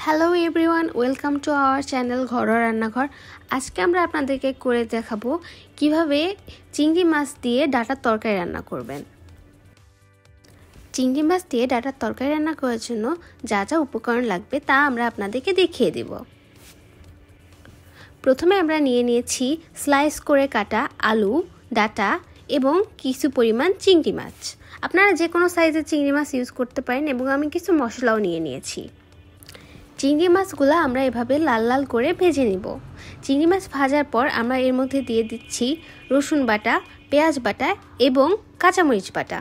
Hello everyone, welcome to our channel ঘরোয়া রান্নাঘর। আজকে আমরা আপনাদেরকে করে দেখাবো কিভাবে চিংড়ি মাছ দিয়ে ডাটার তরকারি রান্না করবেন। চিংড়ি মাছ দিয়ে ডাটার তরকারি রান্না করার জন্য যা যা উপকরণ লাগবে তা আমরা আপনাদেরকে দেখিয়ে দেব। প্রথমে আমরা নিয়েছি স্লাইস করে কাটা আলু, ডাটা এবং কিছু পরিমাণ চিংড়ি মাছ। আপনারা যে কোনো সাইজের চিংড়ি মাছ ইউজ করতে পারেন এবং আমি কিছু মশলাও নিয়েছি। চিংড়ি মাছগুলো আমরা এভাবে লাল লাল করে ভেজে নিব। চিংড়ি মাছ ভাজার পর আমরা এর মধ্যে দিয়ে দিচ্ছি রসুন বাটা, পেঁয়াজ বাটা এবং কাঁচামরিচ বাটা।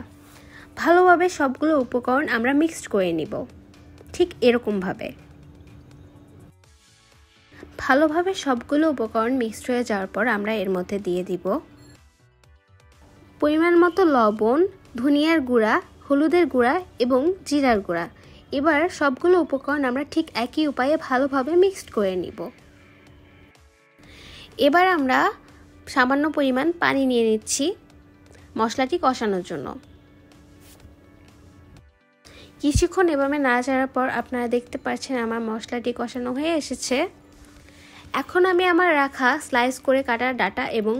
ভালোভাবে সবগুলো উপকরণ আমরা মিক্সড করে নিব, ঠিক এরকমভাবে। ভালোভাবে সবগুলো উপকরণ মিক্সড হয়ে যাওয়ার পর আমরা এর মধ্যে দিয়ে দিব পরিমাণ মতো লবণ, ধনিয়ার গুঁড়া, হলুদের গুঁড়া এবং জিরার গুঁড়া। এবার সবগুলো উপকরণ আমরা ঠিক একই উপায়ে ভালোভাবে মিক্সড করে নিব। এবার আমরা সামান্য পরিমাণ পানি নিয়ে নিচ্ছি মশলাটি কষানোর জন্য। কিছুক্ষণ এভাবে নাড়াচাড়ার পর আপনারা দেখতে পাচ্ছেন আমার মশলাটি কষানো হয়ে এসেছে। এখন আমি আমার রাখা স্লাইস করে কাটা ডাটা এবং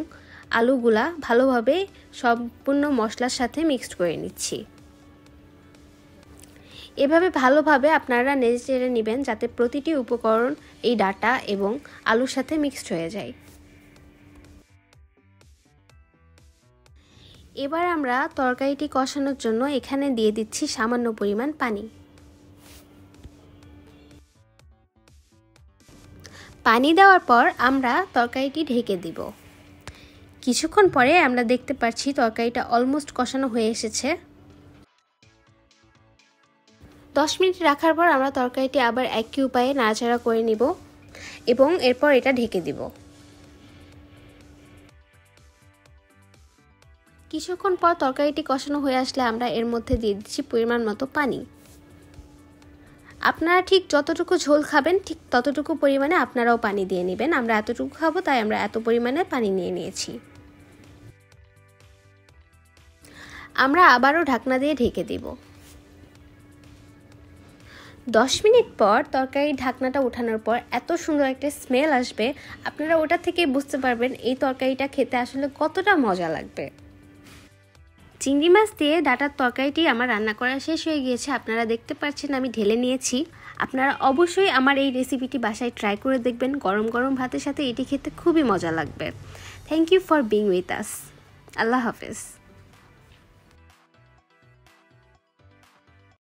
আলুগুলা ভালোভাবে সম্পূর্ণ মশলার সাথে মিক্সড করে নিচ্ছি। এভাবে ভালোভাবে আপনারা নেড়ে নেবেন যাতে প্রতিটি উপকরণ এই ডাটা এবং আলুর সাথে মিক্সড হয়ে যায়। এবার আমরা তরকারিটি কষানোর জন্য এখানে দিয়ে দিচ্ছি সামান্য পরিমাণ পানি। পানি দেওয়ার পর আমরা তরকারিটি ঢেকে দিব। কিছুক্ষণ পরে আমরা দেখতে পাচ্ছি তরকারিটা অলমোস্ট কষানো হয়ে এসেছে। 10 মিনিট রাখার পর আমরা তরকারিটি আবার একই উপায়ে নাড়াচাড়া করে নিব এবং এরপর এটা ঢেকে দিব। কিছুক্ষণ পর তরকারিটি কষানো হয়ে আসলে আমরা এর মধ্যে দিয়ে দিচ্ছি পরিমাণ মতো পানি। আপনারা ঠিক যতটুকু ঝোল খাবেন ঠিক ততটুকু পরিমাণে আপনারাও পানি দিয়ে নেবেন। আমরা এতটুকু খাবো তাই আমরা এত পরিমাণে পানি নিয়ে নিয়েছি। আমরা আবারও ঢাকনা দিয়ে ঢেকে দিব। 10 মিনিট পর তরকারির ঢাকনাটা ওঠানোর পর এত সুন্দর একটা স্মেল আসবে, আপনারা ওটা থেকে বুঝতে পারবেন এই তরকারিটা খেতে আসলে কতটা মজা লাগবে। চিংড়ি মাছ দিয়ে ডাটার তরকারিটি আমার রান্না করা শেষ হয়ে গিয়েছে। আপনারা দেখতে পাচ্ছেন আমি ঢেলে নিয়েছি। আপনারা অবশ্যই আমার এই রেসিপিটি বাসায় ট্রাই করে দেখবেন। গরম গরম ভাতের সাথে এটি খেতে খুবই মজা লাগবে। Thank you for being with us. আল্লাহ হাফেজ।